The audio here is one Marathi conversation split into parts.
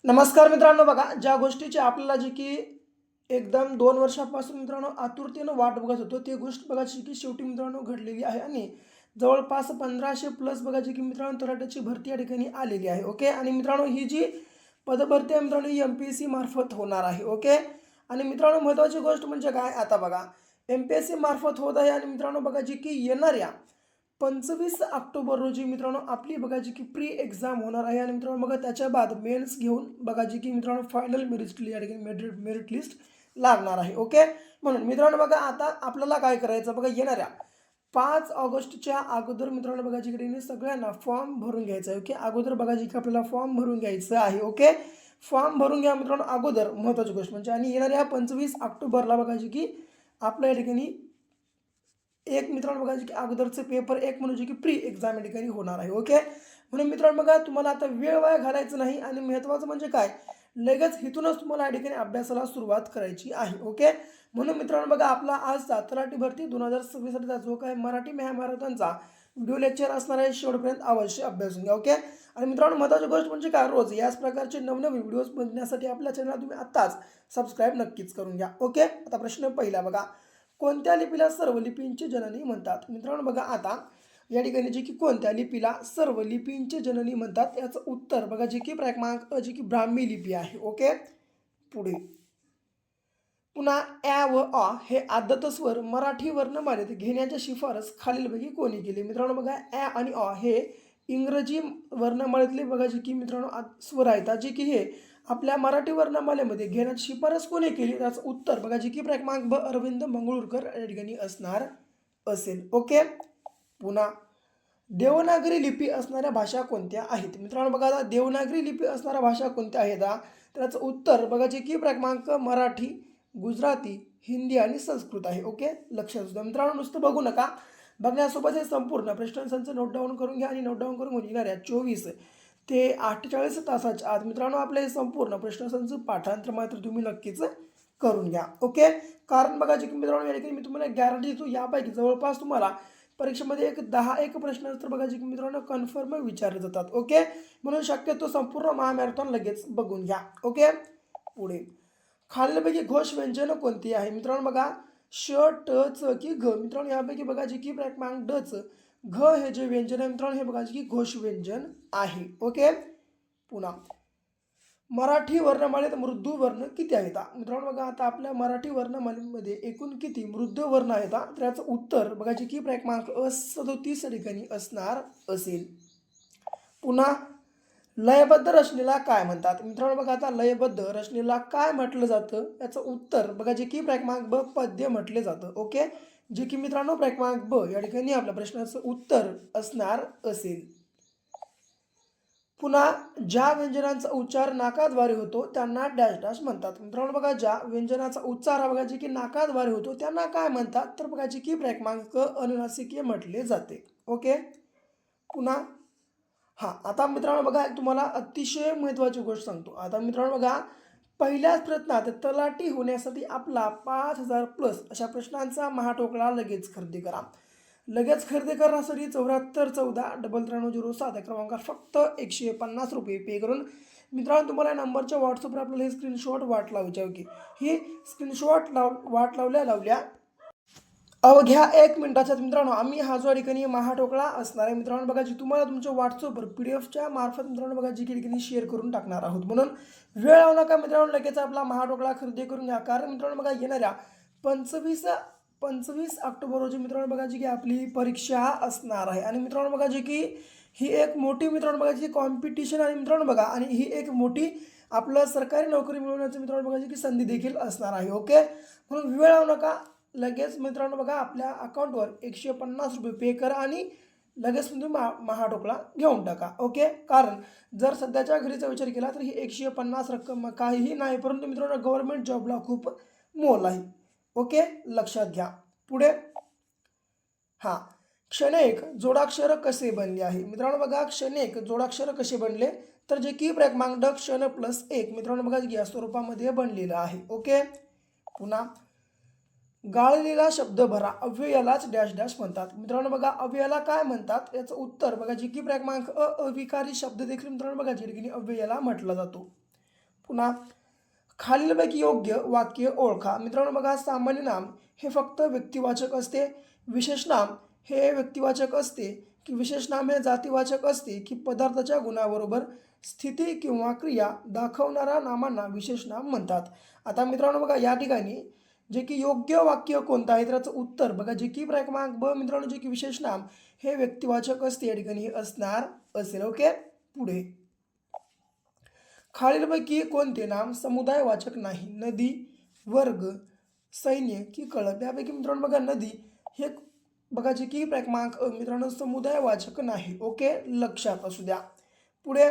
नमस्कार मित्रांनो, बघा ज्या गोष्टीची आपल्याला जी की एकदम 2 वर्षापासून मित्रांनो आतुरतेनं वाट बघत होतो, ती गोष्ट बघा जी की शेवटी मित्रांनो घडलेली आहे आणि जवळपास 1500 प्लस बघा जी की मित्रांनो तलाठ्याची भरती या ठिकाणी आलेली आहे. ओके, आणि मित्रांनो ही जी पदभरती आहे मित्रांनो ही MPSC मार्फत होणार आहे. ओके, आणि मित्रांनो महत्त्वाची गोष्ट म्हणजे काय, आता बघा MPSC मार्फत होत आहे आणि मित्रांनो बघा जी की येणाऱ्या 25 ऑक्टोबर रोजी मित्रांनो आपली बघा जी की प्री एक्झाम होणार आहे आणि मित्रांनो बघा त्याच्या बाद मेन्स घेऊन बघा जी की मित्रांनो फायनल मेरिट या ठिकाणी मेरिट लिस्ट लागणार आहे. ओके, म्हणून मित्रांनो बघा आता आपल्याला काय करायचं, बघा येणाऱ्या 5 ऑगस्टच्या अगोदर मित्रांनो बघा जिकडे सगळ्यांना फॉर्म भरून घ्यायचा आहे. ओके, अगोदर बघा जी की आपल्याला फॉर्म भरून घ्यायचं आहे. ओके, फॉर्म भरून घ्या मित्रांनो अगोदर, महत्त्वाची गोष्ट म्हणजे. आणि येणाऱ्या 25 ऑक्टोबरला बघा जी की आपल्या या ठिकाणी एक मित्रांनो बघा की अगोदरचं पेपर एक म्हणून जे की प्री एक्झाम या ठिकाणी होणार आहे. ओके, म्हणून मित्रांनो बघा तुम्हाला आता वेळ वाया घालायचं नाही आणि महत्त्वाचं म्हणजे काय, लगेच इथूनच तुम्हाला या ठिकाणी अभ्यासाला सुरुवात करायची आहे. ओके, म्हणून मित्रांनो बघा आपला आजचा तलाठी भरती 2026चा जो काय मराठी महामारथॉनचा व्हिडिओ लेक्चर असणार आहे, शेवटपर्यंत अवश्य अभ्यासून घ्या. ओके, आणि मित्रांनो महत्त्वाची गोष्ट म्हणजे काय, रोज याच प्रकारचे नवनवीन व्हिडिओज बघण्यासाठी आपल्या चॅनलला तुम्ही आत्ताच सबस्क्राईब नक्कीच करून घ्या. ओके, आता प्रश्न पहिला बघा, कोणत्या लिपीला सर्व लिपींची जननी म्हणतात? मित्रांनो बघा आता या ठिकाणी जे की कोणत्या लिपीला सर्व लिपींची जननी म्हणतात याचं उत्तर बघा जे की क्रमांक जी की ब्राह्मी लिपी आहे. ओके, पुढे पुन्हा ॲ व अ हे आदत स्वर मराठी वर्णमालेत घेण्याची शिफारस खालीलपैकी कोणी केली? मित्रांनो बघा ॲ आणि अ हे इंग्रजी वर्णमालेतले बघा जे की मित्रांनो स्वर आहेत, जे की हे आपल्या मराठी वर्णमालेमध्ये घेण्याची शिफारस कोणी केली? त्याचं उत्तर बघा जे की क्रमांक ब अरविंद मंगळूरकर या ठिकाणी असणार असेल. ओके, पुन्हा देवनागरी लिपी असणाऱ्या भाषा कोणत्या आहेत? मित्रांनो बघा आता देवनागरी लिपी असणाऱ्या भाषा कोणत्या आहेत? त्याचं उत्तर बघा जे की क्रमांक मराठी, गुजराती, हिंदी आणि संस्कृत आहे. ओके, लक्षात असू द्या मित्रांनो, नुसतं बघू नका, बघण्यासोबत हे संपूर्ण प्रश्नसंच नोट डाऊन करून घ्या आणि नोट डाऊन करून येणाऱ्या 24 ते 48 तासाच्या आत मित्रांनो आपले संपूर्ण प्रश्नसंच पाठांतर मात्र तुम्ही नक्कीच करून घ्या. ओके, कारण बघा जे की मित्रांनो या ठिकाणी मी तुम्हाला गॅरंटी देतो यापैकी जवळपास तुम्हाला परीक्षेमध्ये एक 10 प्रश्न तर बघा जे की मित्रांनो कन्फर्म विचारले जातात. ओके, म्हणून शक्यतो संपूर्ण महामॅरेथॉन लगेच बघून घ्या. ओके, पुढे खालीलपैकी घोष व्यंजन कोणती आहे? मित्रांनो बघा श, ट, च की घ. मित्रांनो यापैकी बघा जे की क्रमांक ड च घ हे जे व्यंजन आहे मित्रांनो हे बघा जे की घोष व्यंजन आहे. ओके, पुन्हा मराठी वर्णमालेत मृदू वर्ण किती आहेत? मित्रांनो बघा आता आपल्या मराठी वर्णमालेमध्ये एकूण किती मृदू वर्ण आहेत? तर याचं उत्तर बघा जे की क्रमांक 37 ठिकाणी असणार असेल. पुन्हा लयबद्ध रचनेला काय म्हणतात? मित्रांनो बघा आता लयबद्ध रचनेला काय म्हटलं जातं? याचं उत्तर बघा जे की क्रमांक ब पद्य म्हटले जातं. ओके, जे की मित्रांनो क्रमांक ब या ठिकाणी आपल्या प्रश्नाचं उत्तर असणार असेल. पुन्हा ज्या व्यंजनांचा उच्चार नाकाद्वारे होतो त्यांना डॅश डॅश म्हणतात. मित्रांनो बघा ज्या व्यंजनाचा उच्चार बघा जे की नाकाद्वारे होतो त्यांना काय म्हणतात? तर बघा जे की क्रमांक अनुनासिकीय म्हटले जाते. ओके, पुन्हा हां, आता मित्रांनो बघा तुम्हाला अतिशय महत्त्वाची गोष्ट सांगतो. आता मित्रांनो बघा पहिल्याच प्रयत्नात तलाठी होण्यासाठी आपला 5000 प्लस अशा प्रश्नांचा महाटोकळा लगेच खरेदी करा. लगेच खरेदी करण्यासाठी 7414 क्रमांकावर फक्त ₹150 पे करून मित्रांनो तुम्हाला या नंबरच्या व्हॉट्सअपवर आपल्याला हे स्क्रीनशॉट वाट लावायची आहे. ही स्क्रीनशॉट वाट लावल्या अवघ्या 1 मिनिटाच्यात मित्रांनो आम्ही हा जो या ठिकाणी महाटोकळा असणार आहे मित्रांनो बघा जी तुम्हाला तुमच्या व्हॉट्सअपवर PDF मार्फत मित्रांनो बघा जी ठिकाणी शेअर करून टाकणार आहोत. म्हणून वेळ लावू नका मित्रांनो, लगेच आपला महाटोकळा खरेदी करून घ्या. कारण मित्रांनो बघा येणाऱ्या 25 ऑक्टोबर रोजी मित्रांनो बघा जी की आपली परीक्षा असणार आहे आणि मित्रांनो बघा जी की ही एक मोठी मित्रांनो बघा जी कॉम्पिटिशन आणि मित्रांनो बघा आणि ही एक मोठी आपलं सरकारी नोकरी मिळवण्याचं मित्रांनो बघा जी की संधी देखील असणार आहे. ओके, म्हणून वेळ लावू नका, लगेच मित्रांनो बघा आपल्या अकाउंटवर ₹150 पे करा आणि लगेच तुम्ही महाटोकळा घेऊन टाका. ओके, कारण जर सध्याच्या घडीचा विचार केला तर ही 150 रक्कम काहीही नाही, परंतु मित्रांनो गव्हर्नमेंट जॉबला खूप मोल आहे. ओके, लक्षात घ्या. पुढे हां, क्षणेक जोडाक्षर कसे बनले आहे? मित्रांनो बघा क्षणेक जोडाक्षर कसे बनले, तर जे की क्रमांक ड क्षण प्लस 1 मित्रांनो बघा या स्वरूपामध्ये बनलेलं आहे. ओके, पुन्हा गाळलेला शब्द भरा, अव्ययालाच डॅश डॅश म्हणतात. मित्रांनो बघा अव्ययाला काय म्हणतात? याचं उत्तर बघा जी की क्रमांक अविकारी शब्द देखील मित्रांनो बघा जी ठिकाणी अव्ययाला म्हटला जातो. पुन्हा खालीलपैकी योग्य वाक्य ओळखा. मित्रांनो बघा, सामान्य नाम हे फक्त व्यक्तिवाचक असते, विशेष नाम हे व्यक्तिवाचक असते की विशेष नाम हे जातीवाचक असते की पदार्थाच्या गुणाबरोबर स्थिती किंवा क्रिया दाखवणाऱ्या नामांना विशेष नाम म्हणतात. आता मित्रांनो बघा, या ठिकाणी जे की योग्य वाक्य कोणतं आहे त्याचं उत्तर बघा, जे की क्रमांक ब मित्रांनो, जे की विशेष नाम हे व्यक्तिवाचक असते या ठिकाणी हे असणार असेल. ओके. पुढे खालीलपैकी कोणते नाम समुदायवाचक नाही. नदी, वर्ग, सैन्य की कळप. यापैकी मित्रांनो बघा, नदी हे बघा जे की क्रमांक मित्रांनो समुदायवाचक नाही. ओके, लक्षात असू द्या. पुढे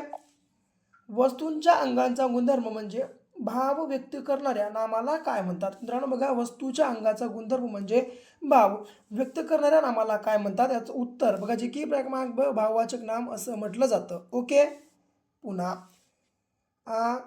वस्तूंच्या अंगांचा गुणधर्म म्हणजे भाव व्यक्त करणाऱ्या नामाला काय म्हणतात. मित्रांनो बघा, वस्तूच्या अंगाचा गुणधर्म म्हणजे भाव व्यक्त करणाऱ्या नामाला काय म्हणतात. याचं उत्तर बघा, जे की क्रमांक ब भाववाचक नाम असं म्हटलं जातं. ओके. पुन्हा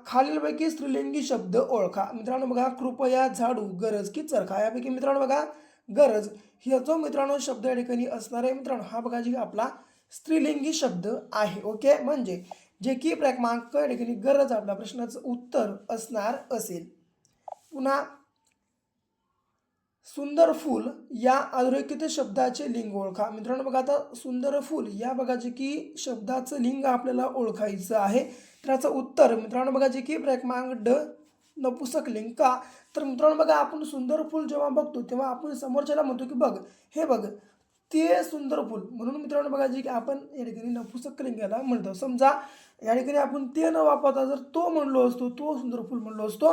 खालीलपैकी स्त्रीलिंगी शब्द ओळखा. मित्रांनो बघा, कृपया, झाडू, गरज की चरखा. यापैकी मित्रांनो बघा, गरज हा जो मित्रांनो शब्द या ठिकाणी असणार आहे मित्रांनो, हा बघा जी आपला स्त्रीलिंगी शब्द आहे. ओके, म्हणजे जे की क्रमांक या ठिकाणी गरज आपल्या प्रश्नाचं उत्तर असणार असेल. पुन्हा सुंदर फूल या अधोरेखित शब्दाचे लिंग ओळखा. मित्रांनो बघा, आता सुंदर फूल या बघा जे की शब्दाचं लिंग आपल्याला ओळखायचं आहे. त्याचं उत्तर मित्रांनो बघा, जे की क्रमांक ड नपुसक लिंग. का तर मित्रांनो बघा, आपण सुंदर फूल जेव्हा बघतो तेव्हा आपण समोरच्याला म्हणतो की बघ, हे बघ ते सुंदर फूल. म्हणून मित्रांनो बघा, जे की आपण या ठिकाणी नपुसक लिंगाला म्हणतो. समजा या ठिकाणी आपण ते न वापरता जर तो म्हणलो असतो, तो सुंदर फूल म्हणलो असतो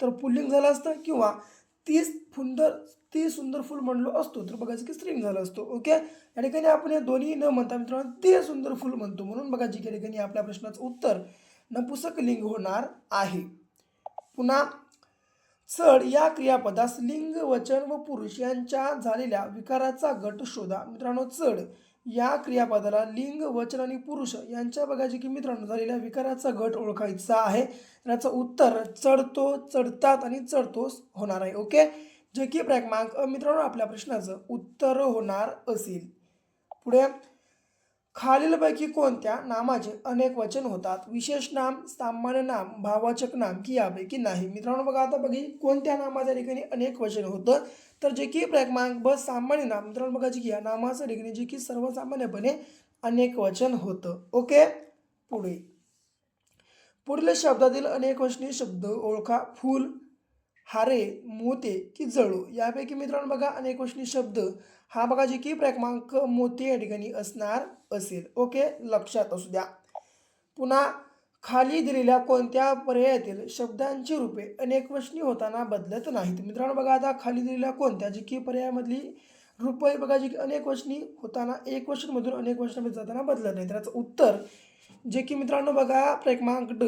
तर पुल्लिंग झालं असतं, किंवा ती सुंदर फूल म्हणलो असतो तर बघायचं की स्त्रीलिंग झालं असतो. ओके, या ठिकाणी आपण हे दोन्ही न म्हणता मित्रांनो ते सुंदर फूल म्हणतो. म्हणून बघा, जी या ठिकाणी आपल्या प्रश्नाचं उत्तर नपुसक लिंग होणार आहे. पुन्हा चढ या क्रियापदास लिंग, वचन व पुरुष यांच्या झालेल्या विकाराचा गट शोधा. मित्रांनो, चढ या क्रियापदाला लिंग, वचन आणि पुरुष यांच्या बघायचे की मित्रांनो झालेल्या विकाराचा गट ओळखायचा आहे. याचं उत्तर चढतो, चढतात आणि चढतोस होणार आहे. ओके, जे की क्रमांक मित्रांनो आपल्या प्रश्नाचं उत्तर होणार असेल. पुढे खालीलपैकी कोणत्या नामाचे अनेक वचन होतात. विशेष नाम, सामान्य नाम, भाववाचक नाम की यापैकी नाही. मित्रांनो बघा, आता बघी कोणत्या नामाच्या ठिकाणी अनेक वचन होतं तर जे की क्रमांक ब सामान्य नाम. मित्रांनो बघा, जे की या नामाच्या ठिकाणी जे की सर्वसामान्यपणे अनेक वचन होतं. ओके. पुढील शब्दातील अनेक वचनी शब्द ओळखा. फूल, हारे, मोते की जळू. यापैकी मित्रांनो बघा, अनेक वचनी शब्द हा बघा जे की क्रमांक मोते या ठिकाणी असणार असेल. ओके, लक्षात असू द्या. पुन्हा खाली दिलेल्या कोणत्या पर्यायातील शब्दांची रूपे अनेक वचनी होताना बदलत नाहीत. मित्रांनो बघा, आता खाली दिलेल्या कोणत्या जी की पर्यायामधली रूपे बघा जी की अनेक वचनी होताना एक वचनमधून अनेक वचनामध्ये जाताना बदलत नाही. त्याचं उत्तर जे की मित्रांनो बघा क्रमांक ड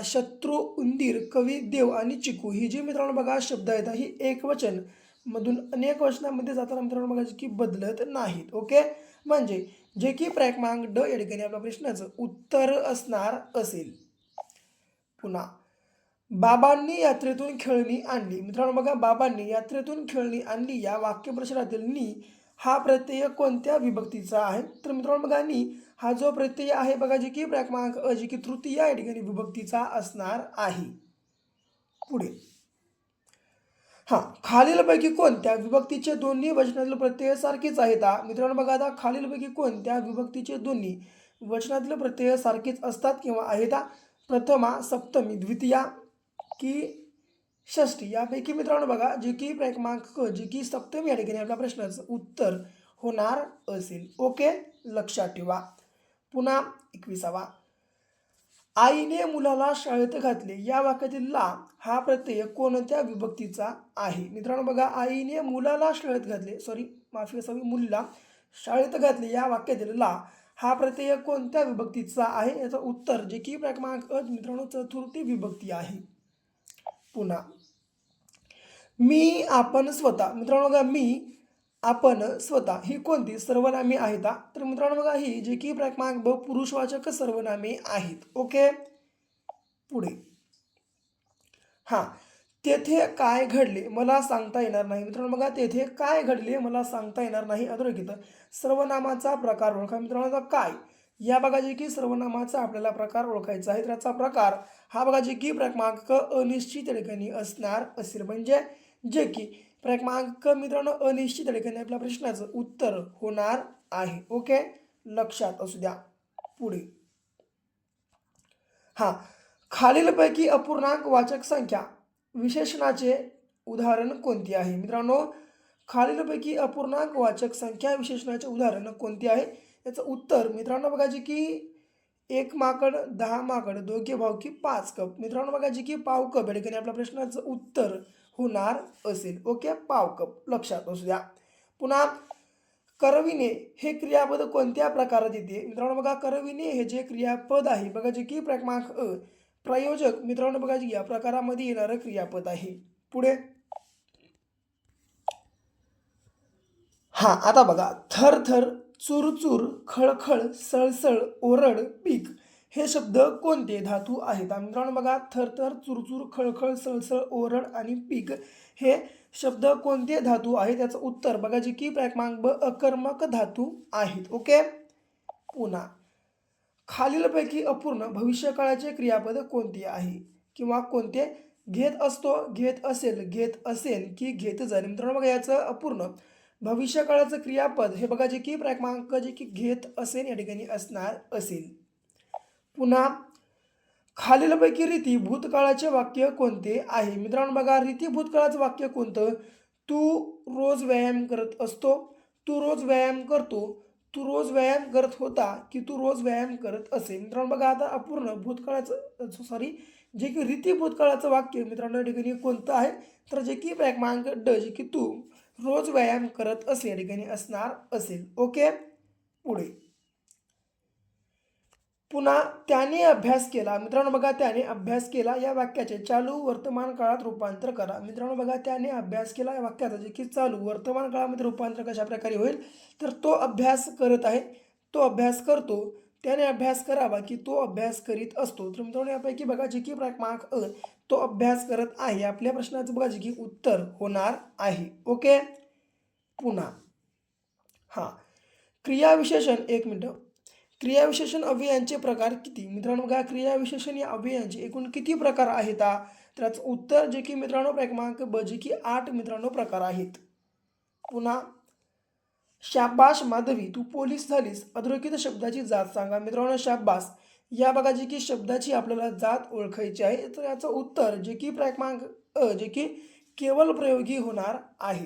शत्रू, उंदीर, कवी, देव आणि चिकू ही जी मित्रांनो बघा शब्द आहेत ही एक वचन मधून अनेक वचनामध्ये जाताना मित्रांनो बघा की बदलत नाहीत. ओके, म्हणजे जे की क्रमांक ड या ठिकाणी आपल्या प्रश्नाचं उत्तर असणार असेल. पुन्हा बाबांनी यात्रेतून खेळणी आणली. मित्रांनो बघा, बाबांनी यात्रेतून खेळणी आणली या वाक्यप्रचारातील नी हा प्रत्यय कोणत्या विभक्तीचा आहे. तर मित्रांनो बघा, नी हा जो प्रत्यय आहे बघा जे की क्रमांक अ जे की तृतीय या ठिकाणी विभक्तीचा असणार आहे. पुढे खालीलपैकी कोणत्या विभक्तीचे दोन्ही वचनातील प्रत्यय सारखेच आहेत. मित्रांनो बघा, आता खालीलपैकी कोणत्या विभक्तीचे दोन्ही वचनातील प्रत्यय सारखेच असतात किंवा आहेत. प्रथमा, सप्तमी, द्वितीया की षष्टी. यापैकी मित्रांनो बघा जे की क्रमांक जे की सप्तमी या ठिकाणी आपल्या प्रश्नाचं उत्तर होणार असेल. ओके, लक्षात ठेवा. पुन्हा 21वा, आईने मुलाला शाळेत घातले या वाक्यातील ला हा प्रत्यय कोणत्या विभक्तीचा आहे. मित्रांनो बघा, आईने मुलाला शाळेत घातले मुलीला शाळेत घातले या वाक्यातील ला हा प्रत्यय कोणत्या विभक्तीचा आहे. याचं उत्तर जे की क्रमांक मित्रांनो चतुर्थी विभक्ती आहे. पुन्हा मी, आपण, स्वतः. मित्रांनो बघा, मी, आपण, स्वतः ही कोणती सर्वनामे आहेत. तर मित्रांनो बघा, ही जे की क्रमांक ब पुरुषवाचक सर्वनामे आहेत. ओके. पुढे तेथे काय घडले मला सांगता येणार नाही. मित्रांनो बघा, तेथे काय घडले मला सांगता येणार नाही अधोरेखित सर्वनामाचा प्रकार ओळखा. मित्रांनो काय या बघा जे की सर्वनामाचा आपल्याला प्रकार ओळखायचा आहे. त्याचा प्रकार हा बघा जे की क्रमांक अनिश्चित या ठिकाणी असणार असेल. म्हणजे जे की क्रमांक मित्रांनो अनिश्चित या ठिकाणी आपल्या प्रश्नाचं उत्तर होणार आहे. ओके, लक्षात असू द्या. पुढे हा, खालीलपैकी अपूर्णांक वाचक संख्या विशेषणाचे उदाहरण कोणते आहे? मित्रांनो, खालीलपैकी अपूर्णांक वाचक संख्या विशेषणाचे उदाहरण कोणते आहे? याचं उत्तर मित्रांनो बघा जे की 1 माकड, 10 माकड, दोघे भाऊ की 5 कप. मित्रांनो बघा जे की पाव कप या ठिकाणी आपल्या प्रश्नाचं उत्तर होणार असेल. ओके, पाव कप, लक्षात असू द्या. पुन्हा करविणे हे क्रियापद कोणत्या प्रकारात येते? मित्रांनो बघा, करविणे हे जे क्रियापद आहे बघा जे की क्रमांक प्रयोजक मित्रांनो बघा जे या प्रकारामध्ये येणारं क्रियापद आहे. पुढे हा, आता बघा, थर थर, चूर खळखळ, सळसळ, ओरड, पीक हे शब्द कोणते धातू आहेत? मित्रांनो बघा, थरथर, चुरचूर, खळखळ, सळसळ, ओरड आणि पीक हे शब्द कोणते धातू आहेत? त्याचं उत्तर बघा जे की क्रमांक ब अकर्मक धातू आहेत. ओके, पुन्हा खालीलपैकी अपूर्ण भविष्यकाळाचे क्रियापद कोणते आहे किंवा कोणते? घेत असतो, घेत असेल, घेत असेल की घेत जाईल. मित्रांनो बघा, याचं अपूर्ण भविष्यकाळाचं क्रियापद हे बघा जे की क्रमांक जे की घेत असेल या ठिकाणी असणार असेल. पुन्हा खालीलपैकी रीती भूतकाळाचे वाक्य कोणते आहे? मित्रांनो बघा, रीती भूतकाळाचं वाक्य कोणतं? तू रोज व्यायाम करत असतो, तू रोज व्यायाम करतो, तू रोज व्यायाम करत होता की तू रोज व्यायाम करत असे. मित्रांनो बघा, आता अपूर्ण भूतकाळाचं सॉरी जे की रीती भूतकाळाचं वाक्य मित्रांनो या ठिकाणी कोणतं आहे? तर जे की क्रमांक ड जे की तू रोज व्यायाम करत असे या ठिकाणी असणार असेल. ओके, पुढे पुन्हा त्याने अभ्यास केला. मित्रांनो बघा, त्याने अभ्यास केला या वाक्याचे चालू वर्तमान काळात रूपांतर करा. मित्रांनो बघा, त्याने अभ्यास केला या वाक्याचं जे की चालू वर्तमान काळामध्ये रूपांतर कशा प्रकारे होईल? तर तो अभ्यास करत आहे, तो अभ्यास करतो, त्याने अभ्यास करावा की तो अभ्यास करीत असतो. तर मित्रांनो यापैकी बघा जे की क्रमांक तो अभ्यास करत आहे आपल्या प्रश्नाचं बघा जे की उत्तर होणार आहे. ओके, पुन्हा हां, क्रियाविशेषण, एक मिनटं. क्रियाविशेषण अव्ययांचे प्रकार किती? मित्रांनो बघा, क्रियाविशेषण या अव्ययांचे एकूण किती प्रकार आहेत? तर याचं उत्तर जे की मित्रांनो क्रमांक ब जे की 8 मित्रांनो प्रकार आहेत. पुन्हा शाबाश माधवी, तू पोलीस झालीस. अधोरेखित शब्दाची जात सांगा. मित्रांनो शाबास या बघा जे की शब्दाची आपल्याला जात ओळखायची आहे. तर याचं उत्तर जे की क्रमांक जे की केवळ प्रयोगी होणार आहे.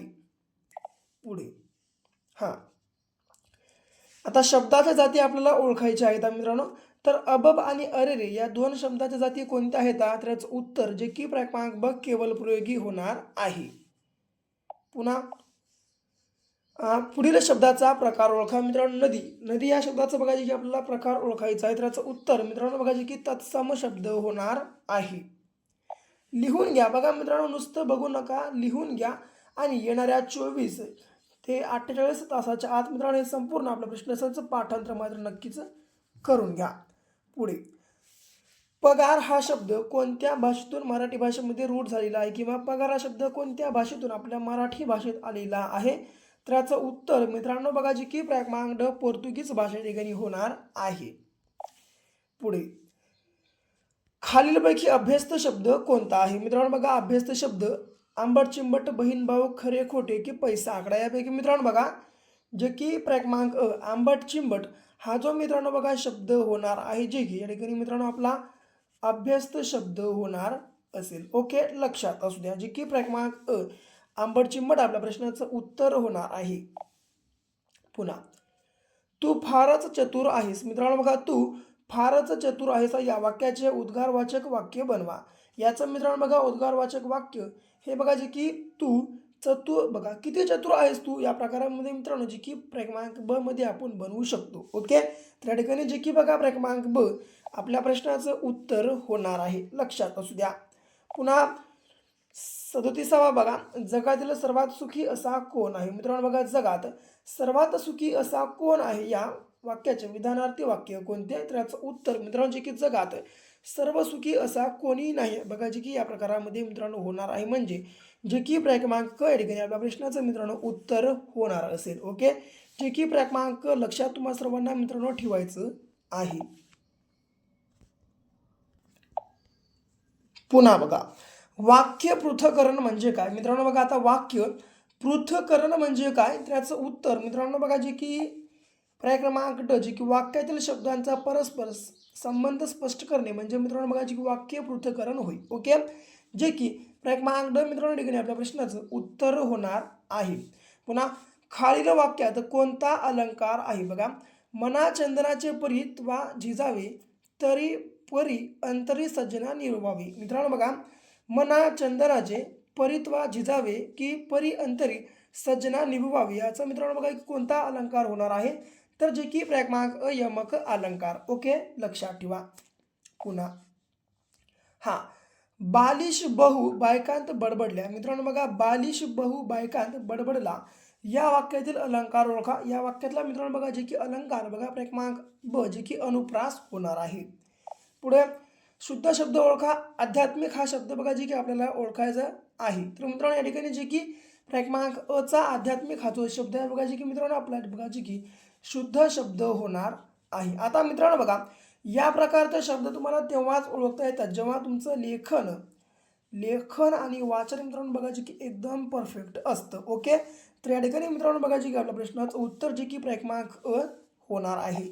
पुढे हां, आता शब्दाच्या जाती आपल्याला ओळखायच्या आहेत मित्रांनो. तर अबब आणि अरेरे या दोन शब्दाच्या जाती कोणत्या आहेत? तर याचं उत्तर जे की क्रमांक ब केवळ प्रयोगी होणार आहे. पुन्हा पुढील शब्दाचा प्रकार ओळखा. मित्रांनो नदी, नदी या शब्दाचं बघा जे की आपल्याला प्रकार ओळखायचा आहे. तर याचं उत्तर मित्रांनो बघा जे की तत्सम शब्द होणार आहे. लिहून घ्या. बघा मित्रांनो, नुसतं बघू नका, लिहून घ्या आणि येणाऱ्या 24 ते 48 तासाच्या आत मित्रांनो हे संपूर्ण आपलं प्रश्नसंच पाठांतर मात्र नक्कीच करून घ्या. पुढे पगार हा शब्द कोणत्या भाषेतून मराठी भाषेमध्ये रूढ झालेला आहे किंवा पगार हा शब्द कोणत्या भाषेतून आपल्या मराठी भाषेत आलेला आहे? तर याचं उत्तर मित्रांनो बघा जे की क्रमांक ड पोर्तुगीज भाषे ठिकाणी होणार आहे. पुढे खालीलपैकी अभ्यस्त शब्द कोणता आहे? मित्रांनो बघा, अभ्यस्त शब्द आंबट चिंबट, बहीण भाऊ, खरे खोटे की पैसा आकडा यापैकी मित्रांनो बघा जे की क्रमांक आंबट चिंबट हा जो मित्रांनो बघा शब्द होणार आहे जे की या ठिकाणी मित्रांनो आपला अभ्यस्त शब्द होणार असेल. ओके, लक्षात असू द्या. जे की क्रमांक आंबट चिंबट आपल्या प्रश्नाचं उत्तर होणार आहे. पुन्हा तू फारच चतुर आहेस. मित्रांनो बघा, तू फारच चतुर आहेस या वाक्याचे उद्गारवाचक वाक्य बनवा. याचं मित्रांनो बघा उद्गारवाचक वाक्य हे बघा जे की तू चतुर, बघा किती चतुर आहेस तू या प्रकारामध्ये मित्रांनो जे की क्रमांक ब मध्ये आपण बनवू शकतो. ओके, तर या ठिकाणी जे की बघा क्रमांक ब आपल्या प्रश्नाचं उत्तर होणार आहे. लक्षात असू द्या. पुन्हा 37वा बघा, जगातील सर्वात सुखी असा कोण आहे? मित्रांनो बघा, जगात सर्वात सुखी असा कोण आहे या वाक्याचे विधानार्थी वाक्य कोणते? तर याचं उत्तर मित्रांनो जे की जगात सर्व सुखी असा कोणी नाही. बघा जे की या प्रकारामध्ये मित्रांनो होणार आहे. म्हणजे जे की क्रमांक या ठिकाणी आपल्या प्रश्नाचं मित्रांनो उत्तर होणार असेल. ओके, जे की क्रमांक लक्षात तुम्हा सर्वांना मित्रांनो ठेवायचं आहे. पुन्हा बघा, वाक्य पृथक्करण म्हणजे काय मित्रांनो? बघा आता वाक्य पृथक्करण म्हणजे काय, त्याचं उत्तर मित्रांनो बघा जे की पर्याय क्रमांक ड, जे की वाक्यातील शब्दांचा परस्पर संबंध स्पष्ट करणे म्हणजे मित्रांनो बघा जे की वाक्य पृथक्करण होईल. ओके, जे की पर्याय क्रमांक ड मित्रांनो ठिकाणी आपल्या प्रश्नाचं उत्तर होणार आहे. पुन्हा खालील वाक्यात कोणता अलंकार आहे? बघा, मना चंदनाचे परित्वा झिजावे तरी परी अंतरी सज्जना निर्वावी. मित्रांनो बघा, मना चंदनाचे परित्वा झिजावे की परी अंतरी सज्जना निभवावी, याचा मित्रांनो बघा कोणता अलंकार होणार आहे? तर जे की पर्याय क्रमांक अ यमक अलंकार. ओके, लक्षात ठेवा. पुन्हा हा, बालिश बहु बायकांत बडबडल्या. मित्रांनो बघा, बालिश बहु बायकांत बडबडला या वाक्यातील अलंकार ओळखा. या वाक्यातला मित्रांनो बघा जे की अलंकार बघा पर्याय क्रमांक ब, जे की अनुप्रास होणार आहे. पुढे शुद्ध शब्द ओळखा. आध्यात्मिक हा शब्द बघा जे की आपल्याला ओळखायचा आहे. तर मित्रांनो या ठिकाणी जे की पर्याय क्रमांक अ चा आध्यात्मिक हा जो शब्द आहे बघा जे की मित्रांनो आपला बघा जे की शुद्ध शब्द होणार आहे. आता मित्रांनो बघा, या प्रकारचे शब्द तुम्हाला तेव्हाच ओळखता येतात जेव्हा तुमचं लेखन आणि वाचन मित्रांनो बघा जे की एकदम परफेक्ट असतं. ओके, तर या ठिकाणी मित्रांनो बघा जे की आपल्या प्रश्नाचं उत्तर जे की पर्याय क्रमांक अ होणार आहे.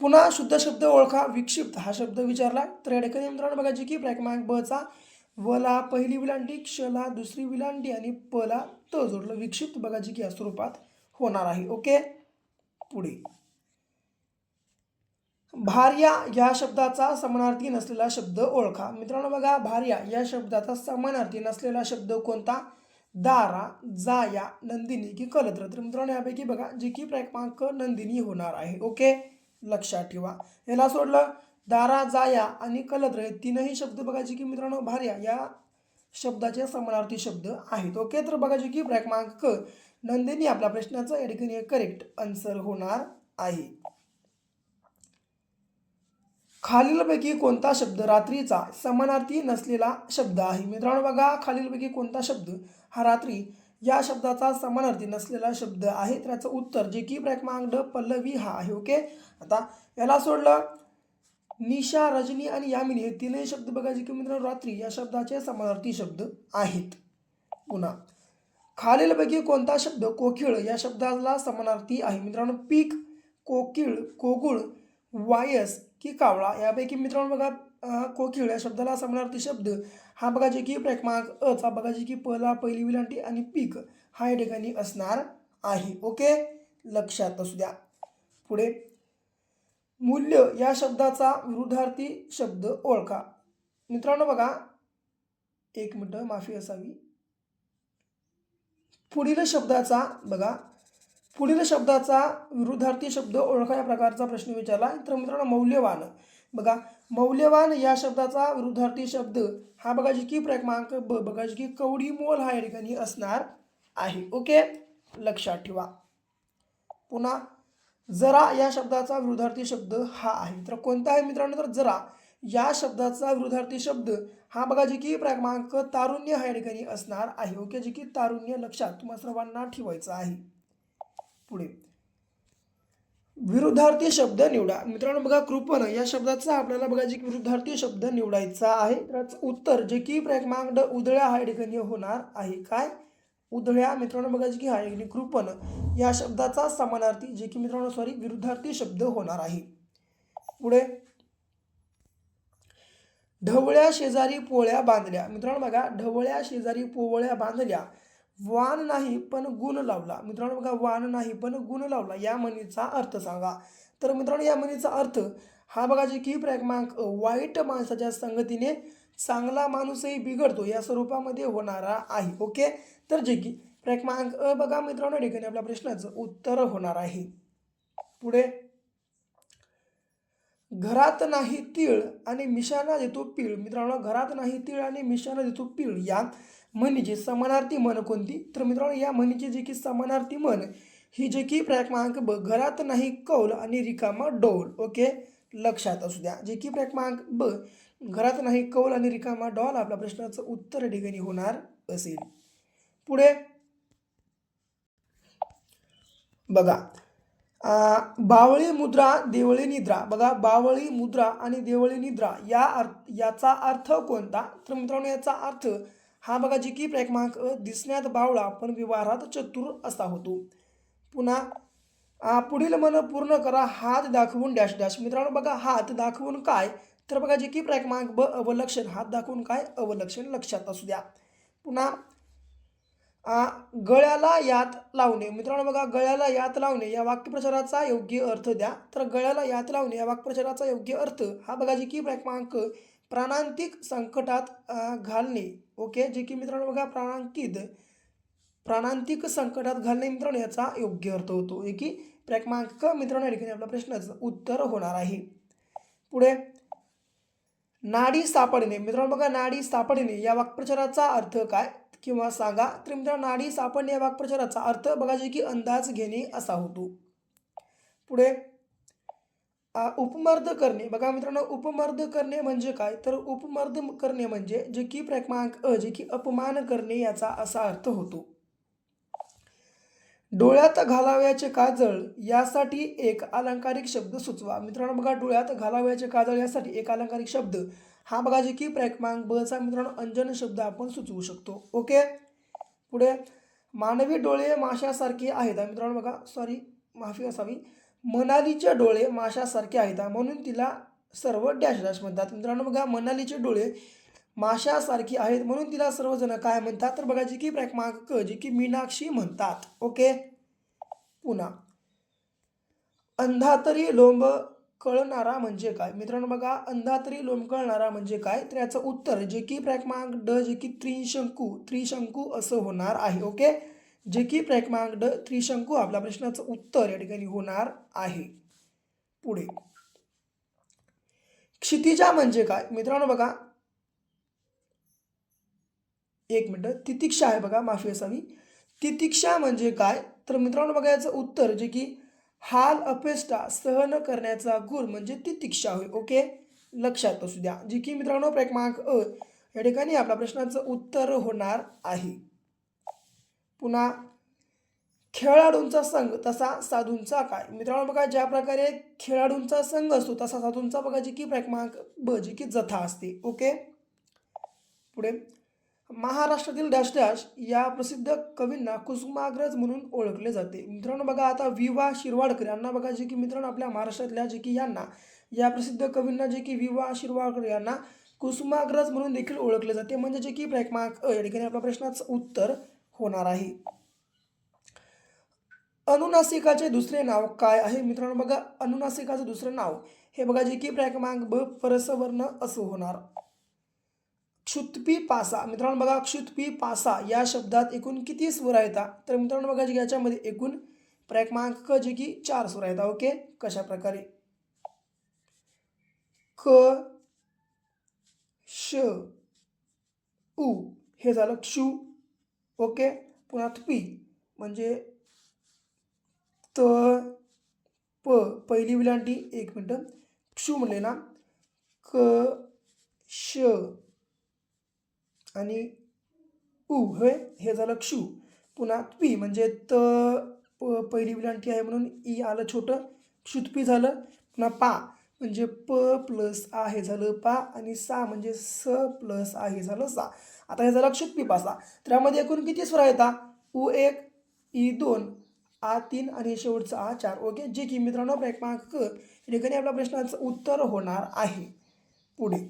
पुन्हा शुद्ध शब्द ओळखा. विक्षिप्त हा शब्द विचारला, तर या ठिकाणी मित्रांनो बघा जे की पर्याय क्रमांक ब चा वला पहिली विलांटी, क्षला दुसरी विलांटी आणि पला त जोडलं विक्षिप्त बघा जे की या स्वरूपात होणार आहे. ओके, पुढे भार्या या शब्दाचा समानार्थी नसलेला शब्द ओळखा. मित्रांनो बघा, भार्या या शब्दाचा समानार्थी नसलेला शब्द कोणता? दारा, जाया, नंदिनी की कलत्र. तर मित्रांनो यापैकी बघा जे की पर्याय क्रमांक नंदिनी होणार आहे. ओके, लक्षात ठेवा. याला सोडलं दारा, जाया आणि कलत्र हे तीनही शब्द बघा जे की मित्रांनो भार्या या शब्दाचे समानार्थी शब्द आहेत. ओके, तर बघा जे की पर्याय क्रमांक क नंदिनी आपल्या प्रश्नाचं या ठिकाणी करेक्ट आन्सर होणार आहे. खालीलपैकी कोणता शब्द रात्रीचा समानार्थी नसलेला शब्द आहे? मित्रांनो बघा, खालीलपैकी कोणता शब्द हा रात्री या शब्दाचा समानार्थी नसलेला शब्द आहे? त्याचं उत्तर जे की पर्याय क्रमांक ड पल्लवी हा आहे. ओके, आता याला सोडलं निशा, रजनी आणि यामिनी हे तीनही शब्द बघा जे की मित्रांनो रात्री या शब्दाचे समानार्थी शब्द आहेत. पुन्हा खालीलपैकी कोणता शब्द कोकिळ या शब्दाला समानार्थी आहे? मित्रांनो पीक, कोकिळ, कोगुळ, वायस की कावळा, यापैकी मित्रांनो बघा कोकिळ या शब्दाला समानार्थी शब्द हा बघा जे की पर्याय क्रमांक अ चा बघा जे की पला पहिली विलांटी आणि पीक हा या ठिकाणी असणार आहे. ओके, लक्षात असू द्या. पुढे मूल्य या शब्दाचा विरुद्धार्थी शब्द ओळखा. मित्रांनो बघा, एक मिनिट माफी असावी. पुढील शब्दाचा विरुद्धार्थी शब्द ओळखा या प्रकारचा प्रश्न विचारला. तर मित्रांनो मौल्यवान बघा, मौल्यवान या शब्दाचा विरुद्धार्थी शब्द हा बघा जी की पर्याय क्रमांक ब बघा जी की कवडीमोल हा या ठिकाणी असणार आहे. ओके, लक्षात ठेवा. पुन्हा जरा या शब्दाचा विरुद्धार्थी शब्द हा आहे. तर कोणता आहे मित्रांनो? तर जरा या शब्दाचा विरुद्धार्थी शब्द हा बघा जे की पर्याय क्रमांक तारुण्य हा या ठिकाणी असणार आहे. ओके, जे की तारुण्य लक्षात तुम्हाला सर्वांना ठेवायचं आहे. पुढे विरुद्धार्थी शब्द निवडा. मित्रांनो बघा, कृपण या शब्दाचा आपल्याला बघा जे की विरुद्धार्थी शब्द निवडायचा आहे. तर उत्तर जे की पर्याय क्रमांक ड उधळ्या हा या ठिकाणी होणार आहे. काय? उधळ्या. मित्रांनो बघा जे की हा आणि कृपण या शब्दाचा समानार्थी जे की मित्रांनो विरुद्धार्थी शब्द होणार आहे. पुढे ढवळ्या शेजारी पोळ्या बांधल्या. मित्रांनो बघा, ढवळ्या शेजारी पोवळ्या बांधल्या, वान नाही पण गुण लावला. मित्रांनो बघा, वान नाही पण गुण लावला या म्हणीचा अर्थ सांगा. तर मित्रांनो या म्हणीचा अर्थ हा बघा जे की पर्याय क्रमांक वाईट माणसाच्या संगतीने चांगला माणूसही बिघडतो या स्वरूपामध्ये होणारा आहे. ओके, तर जे की पर्याय क्रमांक अ बघा मित्रांनो ठिकाणी आपल्या प्रश्नाचं उत्तर होणार आहे. पुढे घरात नाही तीळ आणि मिशाना देतो पीळ. मित्रांनो घरात नाही तीळ आणि मिशाना देतो पीळ या म्हणीची समानार्थी म्हण कोणती? तर मित्रांनो या म्हणीची जी की समानार्थी म्हण ही जे की पर्याय क्रमांक ब घरात नाही कौल आणि रिकामा डौल. ओके, लक्षात असू द्या. जे की पर्याय क्रमांक ब घरात नाही कौल आणि रिकामा डौल आपल्या प्रश्नाचं उत्तर ठिकाणी होणार असेल. पुढे बघा, बावळी मुद्रा देवळी निद्रा बघा, बावळी मुद्रा आणि देवळी निद्रा याचा अर्थ कोणता? तर मित्रांनो याचा अर्थ हा बघा जी की क्रमांक दिसण्यात बावळा पण व्यवहारात चतुर असा होतो. पुन्हा पुढील मन पूर्ण करा, हात दाखवून डॅश डॅश. मित्रांनो बघा हात दाखवून काय, तर बघा जी की क्रमांक ब अवलक्षण, हात दाखवून काय अवलक्षण लक्षात असू द्या. पुन्हा गळ्याला यात लावणे. मित्रांनो बघा गळ्याला यात लावणे या वाक्यप्रचाराचा योग्य अर्थ द्या. तर गळ्याला यात लावणे या वाक्यप्रचाराचा योग्य अर्थ हा बघा जी की क्रमांक प्राणांतिक संकटात घालणे. ओके, जे की मित्रांनो बघा प्राणांतिक संकटात घालणे मित्रांनो याचा योग्य अर्थ होतो. जे की क्रमांक मित्रांनो या ठिकाणी आपल्या प्रश्नाचं उत्तर होणार आहे. पुढे नाडी सापडणे. मित्रांनो बघा नाडी सापडणे या वाक्प्रचाराचा अर्थ काय किंवा सांगा. तर मित्रांनो नाडी सापडणे या वाक्प्रचाराचा अर्थ बघा जे की अंदाज घेणे असा होतो. पुढे उपमर्द करणे. बघा मित्रांनो उपमर्द करणे म्हणजे काय, तर उपमर्द करणे म्हणजे जे की क्रमांक जे की अपमान करणे याचा असा अर्थ होतो. डोळ्यात घालावयाचे काजळ यासाठी एक अलंकारिक शब्द सुचवा. मित्रांनो बघा डोळ्यात घालावयाचे काजळ यासाठी एक अलंकारिक शब्द हा बघा जे की क्रमांक ब चा मित्रांनो अंजन शब्द आपण सुचवू शकतो. ओके, पुढे मानवी डोळे माशासारखे आहेत. मित्रांनो बघा माफी असावी, मनालीचे डोळे माशासारखे आहेत म्हणून तिला सर्व डॅश डॅश म्हणतात. मित्रांनो बघा मनालीचे डोळे माशासारखी आहेत म्हणून तिला सर्वजण काय म्हणतात, तर बघा जी की क्रमांक क जी की मीनाक्षी म्हणतात. ओके, पुन्हा अंधातरी लोंब कळणारा म्हणजे काय. मित्रांनो बघा अंधातरी लोंब कळणारा म्हणजे काय, तर याचं उत्तर जे की क्रमांक ड जे की त्रिशंकू असं होणार आहे. ओके, जे की क्रमांक ड त्रिशंकू आपल्या प्रश्नाचं उत्तर या ठिकाणी होणार आहे. पुढे क्षितिजा म्हणजे काय. मित्रांनो बघा एक मिनिट, तितिक्षा आहे बघा, माफी असावी. तितिक्षा म्हणजे काय, तर मित्रांनो बघा याचं उत्तर जे की हाल अपेष्टा सहन करण्याचा गुण म्हणजे तितिक्षा होय. ओके, लक्षात असू द्या. जी की मित्रांनो क्रमांक या ठिकाणी आपल्या प्रश्नाचं उत्तर होणार आहे. पुन्हा खेळाडूंचा संघ तसा साधूंचा काय. मित्रांनो बघा ज्या प्रकारे खेळाडूंचा संघ असतो तसा साधूंचा बघा जी की क्रमांक ब जी की जथा असते. ओके, पुढे महाराष्ट्रातील डॅश डॅश या प्रसिद्ध कवींना कुसुमाग्रज म्हणून ओळखले जाते. मित्रांनो बघा आता वि.वा. शिरवाडकर यांना बघा जे की मित्रांनो आपल्या महाराष्ट्रातल्या जे की यांना या प्रसिद्ध कवींना जे की वि.वा. शिरवाडकर यांना कुसुमाग्रज म्हणून देखील ओळखले जाते. म्हणजे जे की क्रमांक या ठिकाणी आपल्या प्रश्नाचं उत्तर होणार आहे. अनुनासिकाचे दुसरे नाव काय आहे. मित्रांनो बघा अनुनासिकाचं दुसरं नाव हे बघा जे की क्रमांक ब परसवर्ण असं होणार. क्षुत्पी पासा. मित्रांनो बघा क्षुत्पी पासा या शब्दात एकूण किती स्वर आहेत, तर मित्रांनो बघा याच्यामध्ये एकूण क्रमांक जे की 4 स्वर आहेत. ओके, कशा प्रकारे क श उ हे झालं क्षु. ओके, पुन्हा पी म्हणजे त प पहिली विलांटी एक मिनिट क्षु म्हणले ना, क श आणि उ होय हे झालं क्षु. पुन्हा पी म्हणजे त पहिली विलांटी आहे म्हणून ई आलं छोटं, क्षुत्पी झालं. पुन्हा पा म्हणजे प प्लस आ हे झालं पा आणि सा म्हणजे स प्लस आ हे झालं सा. आता हे झालं क्षुत्पी पासा. तर यामध्ये एकूण किती स्वर आहेत, उ 1 ई 2 आ 3 आणि शेवटचा आ 4. ओके, जे की मित्रांनो क्रमांक या ठिकाणी आपल्या प्रश्नाचं उत्तर होणार आहे. पुढे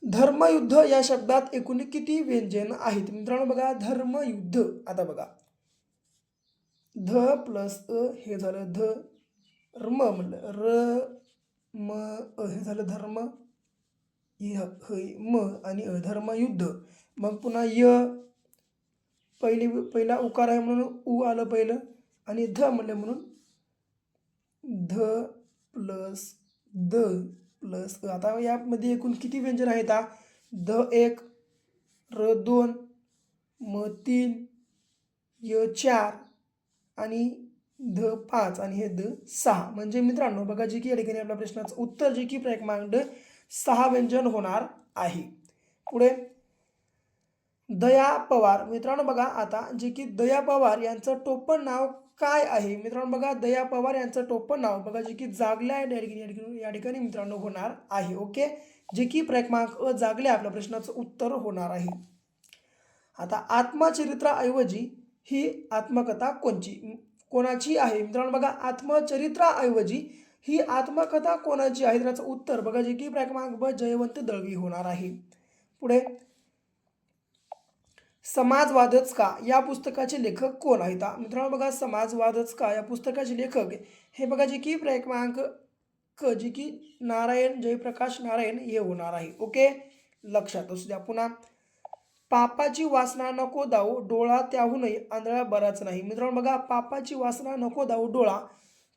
धर्मयुद्ध या शब्दात एकूण किती व्यंजन आहेत. मित्रांनो बघा धर्मयुद्ध आता बघा ध प्लस अ हे झालं ध रम म्हणलं र म अ हे झालं धर्म म आणि धर्मयुद्ध. मग पुन्हा पहिला उकार आहे म्हणून उ आलं पहिलं आणि ध म्हणलं म्हणून ध प्लस द प्लस अ. आता यामध्ये एकूण किती व्यंजन आहेत, ध 1 र 2 म 3 य 4 आणि ध 5 आणि हे द 6. म्हणजे मित्रांनो बघा जे की या ठिकाणी आपल्या प्रश्नाचं उत्तर जे की क्रमांक 6 व्यंजन होणार आहे. पुढे दया पवार. मित्रांनो बघा आता जे की दया पवार यांचं टोपण नाव काय आहे मित्रांनो? बघा दया पवार यांचं टोपण नाव बघा जे की जागल्या या ठिकाणी मित्रांनो होणार आहे. ओके, जे की क्रमांक अ जागल्या आपल्या प्रश्नाचं उत्तर होणार आहे. आता आत्मचरित्राऐवजी ही आत्मकथा कोणाची आहे मित्रांनो? बघा आत्मचरित्राऐवजी ही आत्मकथा कोणाची आहे? त्याचं उत्तर बघा जे की क्रमांक ब जयवंत दळवी होणार आहे. पुढे समाजवादच का या पुस्तकाचे लेखक कोण आहेत? मित्रांनो बघा समाजवादच का या पुस्तकाचे लेखक हे बघा जे की क्रमांक क जे की नारायण जयप्रकाश नारायण हे होणार आहे. ओके, लक्षात असू द्या. पुन्हा पापाची वासना नको दाऊ डोळा त्याहूनही आंधळा बराच नाही. मित्रांनो बघा पापाची वासना नको दाऊ डोळा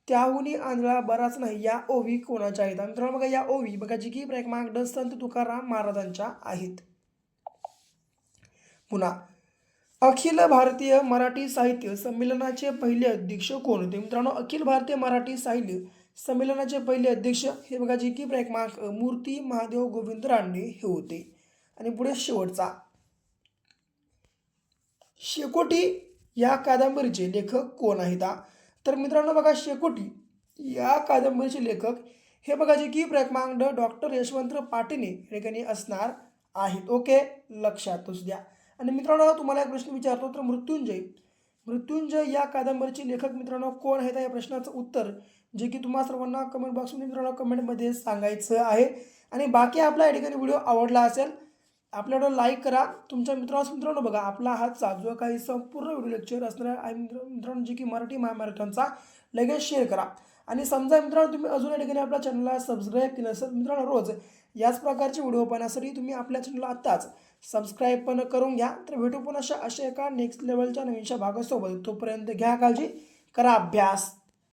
त्याहूनही आंधळा बराच नाही या ओवी कोणाच्या आहेत? मित्रांनो बघा या ओवी बघा जी की क्रमांक ड संत तुकाराम महाराजांच्या आहेत. पुन्हा अखिल भारतीय मराठी साहित्य संमेलनाचे पहिले अध्यक्ष कोण होते? मित्रांनो अखिल भारतीय मराठी साहित्य संमेलनाचे पहिले अध्यक्ष हे बघा जी की क्रमांक मूर्ती महादेव गोविंद रानडे हे होते. आणि पुढे शेवटचा शेकोटी या कादंबरीचे लेखक कोण आहेत? तर मित्रांनो बघा शेकोटी या कादंबरीचे लेखक हे बघा जे की क्रमांक ड डॉक्टर यशवंतराव पाटील या ठिकाणी असणार आहेत. ओके, लक्षात असू द्या. आणि मित्रांनो तुम्हाला एक प्रश्न विचारतो, तर मृत्युंजय या कादंबरीचे लेखक मित्रांनो कोण आहेत या प्रश्नाचं उत्तर जे की तुम्हा सर्वांना कमेंट बॉक्समध्ये मित्रांनो कमेंटमध्ये सांगायचं आहे. आणि बाकी आपला या ठिकाणी व्हिडिओ आवडला असेल आपल्या व्हिडिओ लाईक करा. तुमच्या मित्रांनो बघा आपला हातचा जो काही संपूर्ण व्हिडिओ लेक्चर असणार आहे मित्रांनो जे की मराठी महामराठ्यांचा लगेच शेअर करा. आणि समजा मित्रांनो तुम्ही अजून या ठिकाणी आपल्या चॅनलला सबस्क्राईब केलं असेल मित्रांनो रोज याच प्रकारचे व्हिडिओ पाहण्यासाठी तुम्ही आपल्या चॅनलला आत्ताच सबस्क्राईब पण करून घ्या. तर भेटू पुन्हा अशा एका नेक्स्ट लेवलच्या नवीनशा भागासोबत. तोपर्यंत घ्या काळजी, करा अभ्यास.